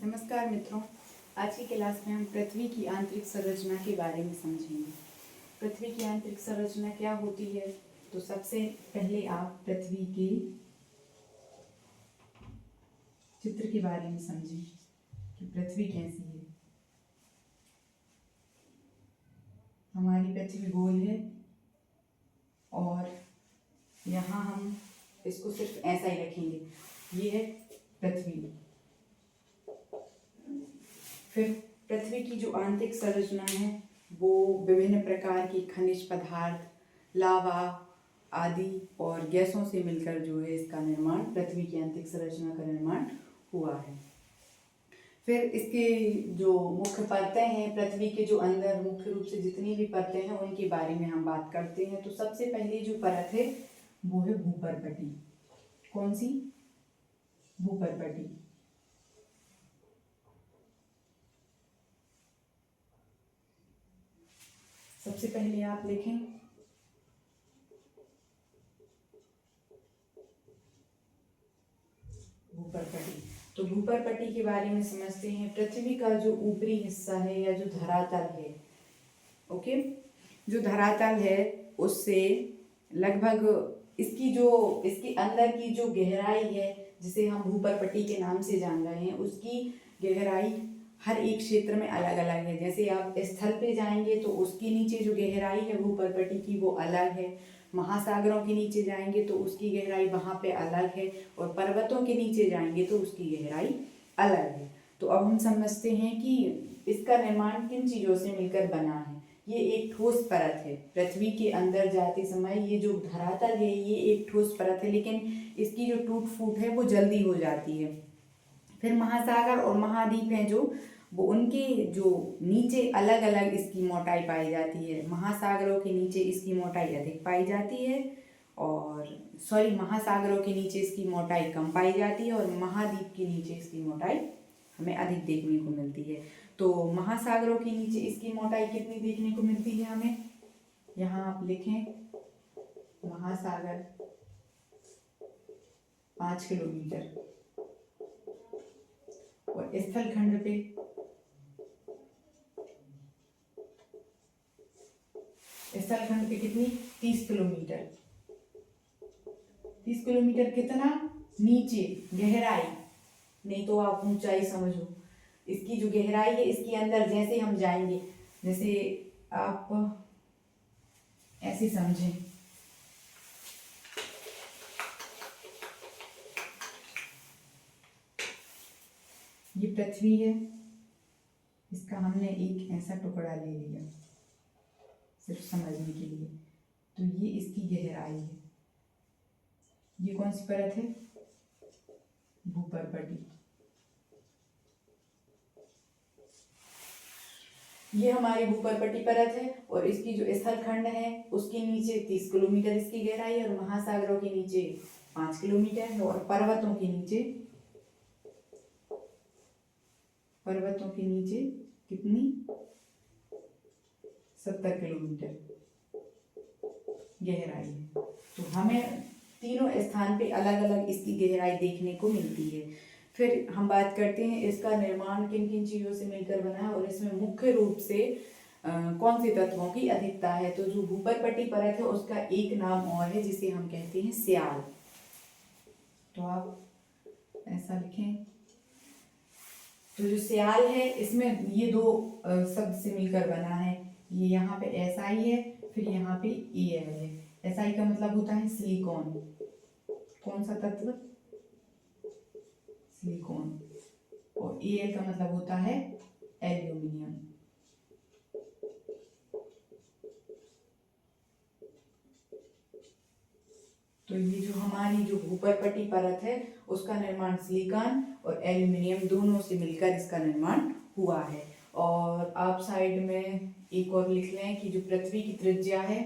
नमस्कार मित्रों, आज की क्लास में हम पृथ्वी की आंतरिक संरचना के बारे में समझेंगे। पृथ्वी की आंतरिक संरचना क्या होती है? तो सबसे पहले आप पृथ्वी के चित्र के बारे में समझें कि पृथ्वी कैसी है। हमारी पृथ्वी गोल है और यहाँ हम इसको सिर्फ ऐसा ही रखेंगे। ये है पृथ्वी। फिर पृथ्वी की जो आंतरिक संरचना है वो विभिन्न प्रकार की खनिज पदार्थ, लावा आदि और गैसों से मिलकर जो है इसका निर्माण, पृथ्वी की आंतरिक संरचना का निर्माण हुआ है। फिर इसके जो मुख्य परतें हैं, पृथ्वी के जो अंदर मुख्य रूप से जितनी भी परतें हैं उनके बारे में हम बात करते हैं। तो सबसे पहले जो परत है वो है भूपर्पटी। कौन सी? भूपर्पटी। सबसे पहले आप लिखें भूपर्पटी। तो भूपर्पटी के बारे में समझते हैं। पृथ्वी का जो ऊपरी हिस्सा है या जो धरातल है, ओके, जो धरातल है उससे लगभग इसकी अंदर की जो गहराई है, जिसे हम भूपर्पटी के नाम से जान रहे हैं, उसकी गहराई हर एक क्षेत्र में अलग अलग है। जैसे आप स्थल पे जाएंगे तो उसके नीचे जो गहराई है भूपर्पटी की वो अलग है। महासागरों के नीचे जाएंगे तो उसकी गहराई वहाँ पे अलग है, और पर्वतों के नीचे जाएंगे तो उसकी गहराई अलग है। तो अब हम समझते हैं कि इसका निर्माण किन चीज़ों से मिलकर बना है। ये एक ठोस परत है। पृथ्वी के अंदर जाते समय ये जो धरातल है ये एक ठोस परत है, लेकिन इसकी जो टूट फूट है वो जल्दी हो जाती है। फिर महासागर और महाद्वीप हैं जो वो उनके जो नीचे अलग अलग इसकी मोटाई पाई जाती है। महासागरों के नीचे इसकी मोटाई अधिक पाई जाती है, और महासागरों के नीचे इसकी मोटाई कम पाई जाती है, और महाद्वीप के नीचे इसकी मोटाई हमें अधिक देखने को मिलती है। तो महासागरों के नीचे इसकी मोटाई कितनी देखने को मिलती है हमें? यहाँ आप लिखें महासागर 5 किलोमीटर, और स्थलखंड पे कितनी? 30 किलोमीटर। 30 किलोमीटर कितना? नीचे गहराई, नहीं तो आप ऊंचाई समझो। इसकी जो गहराई है, इसके अंदर जैसे हम जाएंगे, जैसे आप ऐसे समझें, ये पृथ्वी है, इसका हमने एक ऐसा टुकड़ा ले लिया सिर्फ समझने के लिए। तो ये इसकी गहराई है। ये कौन सी परत है? भूपर्पटी। ये हमारी भूपर्पटी परत है, और इसकी जो स्थलखंड है उसके नीचे 30 किलोमीटर इसकी गहराई है, और महासागरों के नीचे 5 किलोमीटर है, और पर्वतों के नीचे कितनी? 70 किलोमीटर गहराई है। तो हमें तीनों स्थान पे अलग अलग इसकी गहराई देखने को मिलती है। फिर हम बात करते हैं इसका निर्माण किन किन चीज़ों से मिलकर बना है, और इसमें मुख्य रूप से कौन से तत्वों की अधिकता है। तो जो भूपर्पटी परत है उसका एक नाम और है जिसे हम कहते हैं स्याल। तो आप ऐसा लिखें। तो जो स्याल है इसमें ये दो शब्द से मिलकर बना है। ये यहाँ पे SI है, फिर यहाँ पे AL है। SI का मतलब होता है सिलिकॉन। कौन सा तत्व? सिलिकॉन। और AL का मतलब होता है एल्यूमिनियम। तो ये जो हमारी जो भूपर्पटी परत है उसका निर्माण सिलिकॉन और एल्यूमिनियम दोनों से मिलकर इसका निर्माण हुआ है। और आप साइड में एक और लिख लें कि जो पृथ्वी की त्रिज्या है,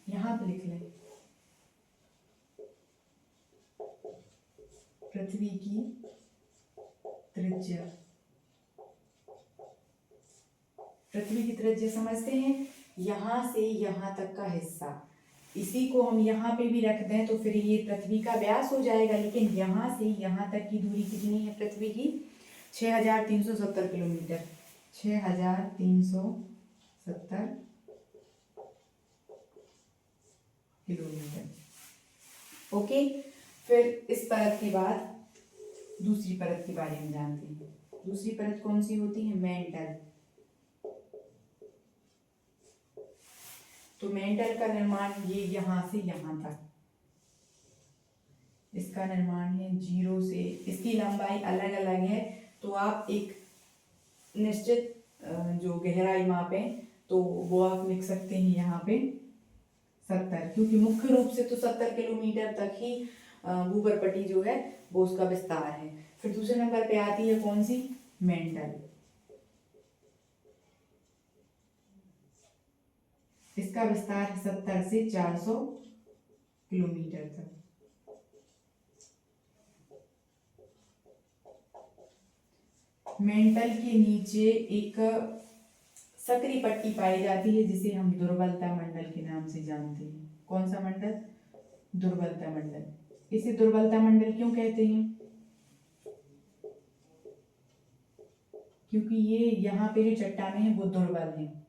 यहाँ पे लिख लें पृथ्वी की त्रिज्या। पृथ्वी की त्रिज्या समझते हैं, यहाँ से यहाँ तक का हिस्सा। इसी को हम यहाँ पे भी रख दें तो फिर ये पृथ्वी का व्यास हो जाएगा, लेकिन यहाँ से यहाँ तक की दूरी कितनी है पृथ्वी की? 6370 किलोमीटर, 6370 किलोमीटर। ओके, फिर इस परत के बाद दूसरी परत के बारे में जानते हैं। दूसरी परत कौन सी होती है? मेंटल। तो मेंटल का निर्माण ये यहाँ से यहाँ तक, इसका निर्माण है 0 से, इसकी लंबाई अलग अलग है, तो आप एक निश्चित जो गहराई मापें तो वो आप लिख सकते हैं यहाँ पे 70, क्योंकि मुख्य रूप से तो 70 किलोमीटर तक ही भूपर्पटी जो है वो उसका विस्तार है। फिर दूसरे नंबर पे आती है कौन सी? मेंटल। इसका विस्तार है 70 से 400 किलोमीटर तक। मेंटल के नीचे एक सकरी पट्टी पाई जाती है जिसे हम दुर्बलता मंडल के नाम से जानते हैं। कौन सा मंडल? दुर्बलता मंडल। इसे दुर्बलता मंडल क्यों कहते हैं? क्योंकि ये यहाँ पे जो चट्टानें हैं वो दुर्बल हैं।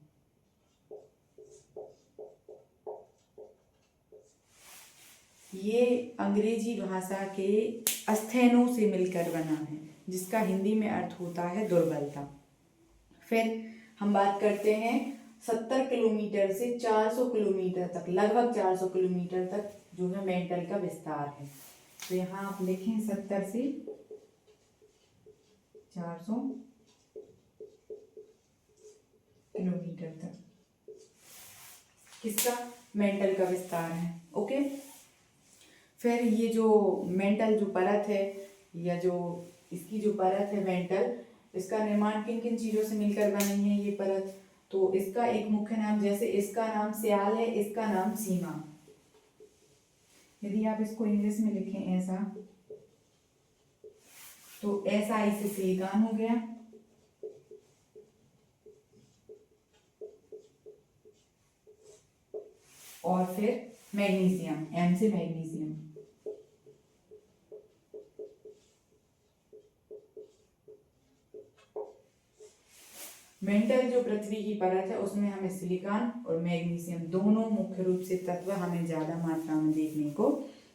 ये अंग्रेजी भाषा के अस्थेनों से मिलकर बना है, जिसका हिंदी में अर्थ होता है दुर्बलता। फिर हम बात करते हैं 70 किलोमीटर से 400 किलोमीटर तक, लगभग 400 किलोमीटर तक जो है मेंटल का विस्तार है। तो यहाँ आप लिखें 70 से 400 किलोमीटर तक किसका? मेंटल का विस्तार है। ओके, फिर ये जो मेंटल जो परत है, या जो इसकी जो परत है मेंटल, इसका निर्माण किन किन चीजों से मिलकर बनी है ये परत? तो इसका एक मुख्य नाम, जैसे इसका नाम स्याल है, इसका नाम सीमा। यदि आप इसको इंग्लिश में लिखें ऐसा, तो ऐसा इसे सिलिकॉन हो गया, और फिर मैग्नीशियम, एम से मैग्नीशियम। मेंटल जो पृथ्वी की परत है उसमें हमें सिलिकॉन और मैग्नीशियम दोनों मुख्य रूप से तत्व हमें ज्यादा मात्रा में देखने को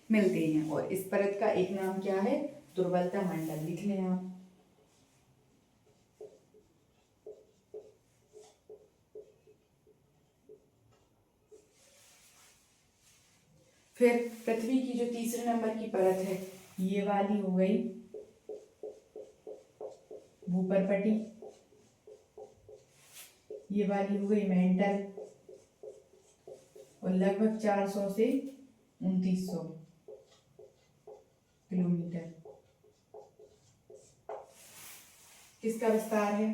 मिलते हैं। और इस परत का एक नाम क्या है? दुर्बलता मंडल। लिख लें आप। फिर पृथ्वी की जो तीसरे नंबर की परत है, ये वाली हो गई भूपर्पटी, ये वाली हो गई मेंटल, और लगभग 400 से 2900 किलोमीटर किसका विस्तार है?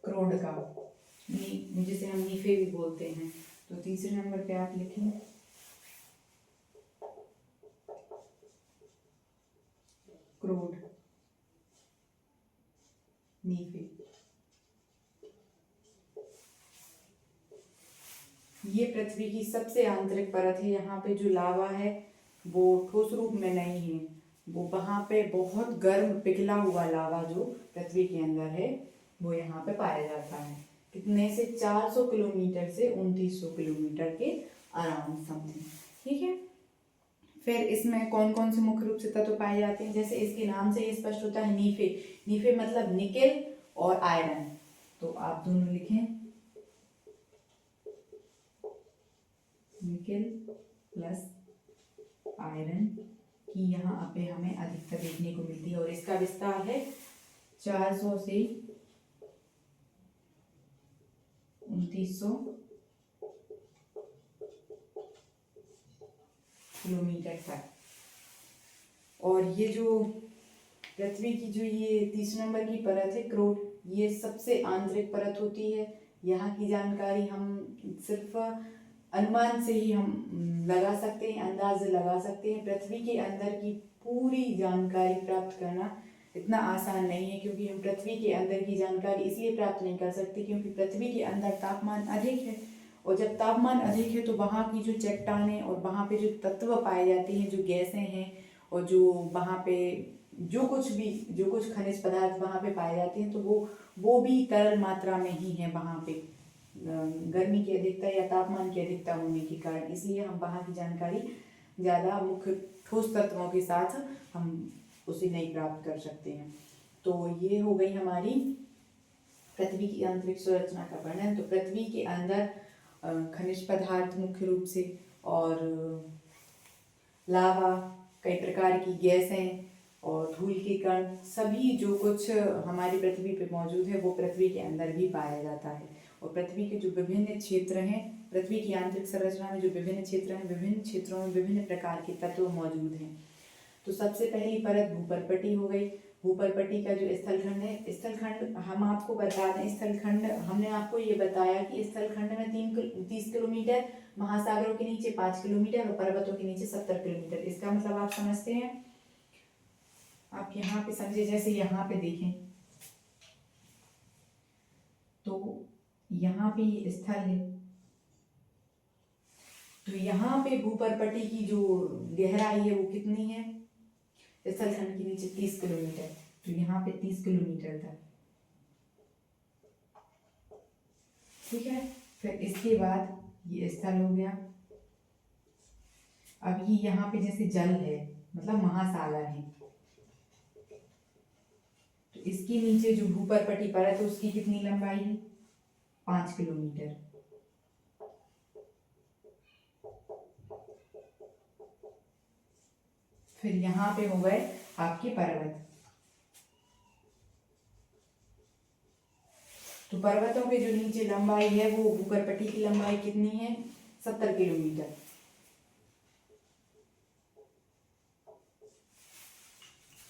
क्रोड का, जिसे हम नीफे भी बोलते हैं। तो तीसरे नंबर पे आप लिखें क्रोड, नीफे। ये पृथ्वी की सबसे आंतरिक परत है। यहाँ पे जो लावा है वो ठोस रूप में नहीं है, वो वहाँ पे बहुत गर्म पिघला हुआ लावा जो पृथ्वी के अंदर है वो यहाँ पे पाया जाता है। कितने से? 400 किलोमीटर से 2900 किलोमीटर के अराउंड समथिंग। ठीक है, फिर इसमें कौन कौन से मुख्य रूप से तत्व पाए जाते हैं? जैसे इसके नाम से ये स्पष्ट होता है नीफे। नीफे मतलब निकेल और आयरन। तो आप दोनों लिखें निकेल प्लस आयरन की यहाँ पे हमें अधिकता देखने को मिलती है। और इसका विस्तार है 400 से 2900 किलोमीटर तक। और ये जो पृथ्वी की जो ये तीसरे नंबर की परत है क्रोड, ये सबसे आंतरिक परत होती है। यहाँ की जानकारी हम सिर्फ अनुमान से ही हम लगा सकते हैं, अंदाज लगा सकते हैं। पृथ्वी के अंदर की पूरी जानकारी प्राप्त करना इतना आसान नहीं है, क्योंकि हम पृथ्वी के अंदर की जानकारी इसलिए प्राप्त नहीं कर सकते क्योंकि पृथ्वी के अंदर तापमान अधिक है, और जब तापमान अधिक है तो वहाँ की जो चट्टानें और वहाँ पे जो तत्व पाए जाते हैं, जो गैसें हैं और जो वहाँ पे जो कुछ खनिज पदार्थ वहाँ पे पाए जाते हैं तो वो भी तरल मात्रा में ही है वहाँ पे, गर्मी की अधिकता या तापमान की अधिकता होने के कारण, इसलिए हम वहाँ की जानकारी ज़्यादा मुख्य ठोस तत्वों के साथ हम उसे नहीं प्राप्त कर सकते हैं। तो ये हो गई हमारी पृथ्वी की आंतरिक संरचना का वर्णन। तो पृथ्वी के अंदर खनिज पदार्थ मुख्य रूप से और लावा, कई प्रकार की गैसें और धूल के कण, सभी जो कुछ हमारी पृथ्वी पे मौजूद है वो पृथ्वी के अंदर भी पाया जाता है। और पृथ्वी के जो विभिन्न क्षेत्र हैं, पृथ्वी की आंतरिक संरचना में जो विभिन्न क्षेत्र हैं, विभिन्न क्षेत्रों में विभिन्न प्रकार के तत्व मौजूद हैं। तो सबसे पहली परत भूपर्पटी हो गई। भूपर्पटी का जो स्थलखंड है, स्थलखंड हम आपको बता दें, स्थलखंड हमने आपको ये बताया कि स्थलखंड में 30 किलोमीटर, महासागरों के नीचे 5 किलोमीटर और पर्वतों के नीचे 70 किलोमीटर। इसका मतलब आप समझते हैं, आप यहाँ पे समझे, जैसे यहाँ पे देखें तो यहाँ पे ये स्थल है, तो यहाँ पे भूपर्पटी की जो गहराई है वो कितनी है, स्थलखंड के नीचे 30 किलोमीटर, तो यहाँ पे 30 किलोमीटर था। ठीक है, फिर इसके बाद ये स्थल हो गया। अब ये यहाँ पे जैसे जल है, मतलब महासागर है, तो इसके नीचे जो भूपर्पटी परत है उसकी कितनी लंबाई है, 5 किलोमीटर। फिर यहाँ पे हो गए आपके पर्वत, तो पर्वतों के जो नीचे लंबाई है वो भूपर्पटी की लंबाई कितनी है, 70 किलोमीटर।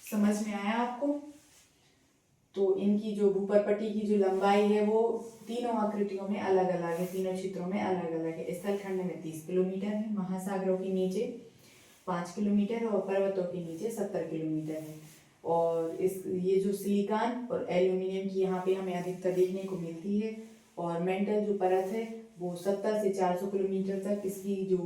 समझ में आया आपको? तो इनकी जो भूपर्पटी की जो लंबाई है वो तीनों आकृतियों में अलग अलग है, तीनों क्षेत्रों में अलग अलग है। स्थलखंड में 30 किलोमीटर है, महासागरों के नीचे 5 किलोमीटर और पर्वतों के नीचे 70 किलोमीटर है। और ये जो सिलिकॉन और एल्यूमिनियम की यहाँ पे हमें अधिकता देखने को मिलती है। और मेंटल जो परत है वो 70 से 400 किलोमीटर तक इसकी जो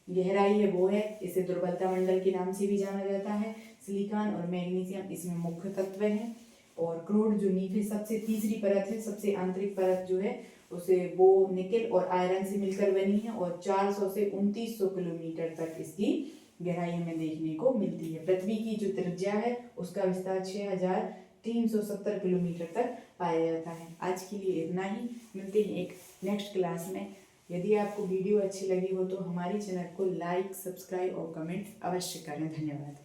गहराई है वो है। इसे दुर्बलता मंडल के नाम से भी जाना जाता है। सिलिकॉन और मैग्नीशियम इसमें मुख्य तत्व हैं। और क्रूड जो नीचे सबसे तीसरी परत है, सबसे आंतरिक परत जो है उसे वो निकेल और आयरन से मिलकर बनी है और 400 से 2900 किलोमीटर तक इसकी गहराई हमें देखने को मिलती है। पृथ्वी की जो त्रिज्या है उसका विस्तार 6370 किलोमीटर तक पाया जाता है। आज के लिए इतना ही, मिलते हैं एक नेक्स्ट क्लास में। यदि आपको वीडियो अच्छी लगी हो तो हमारी चैनल को लाइक, सब्सक्राइब और कमेंट अवश्य करें। धन्यवाद।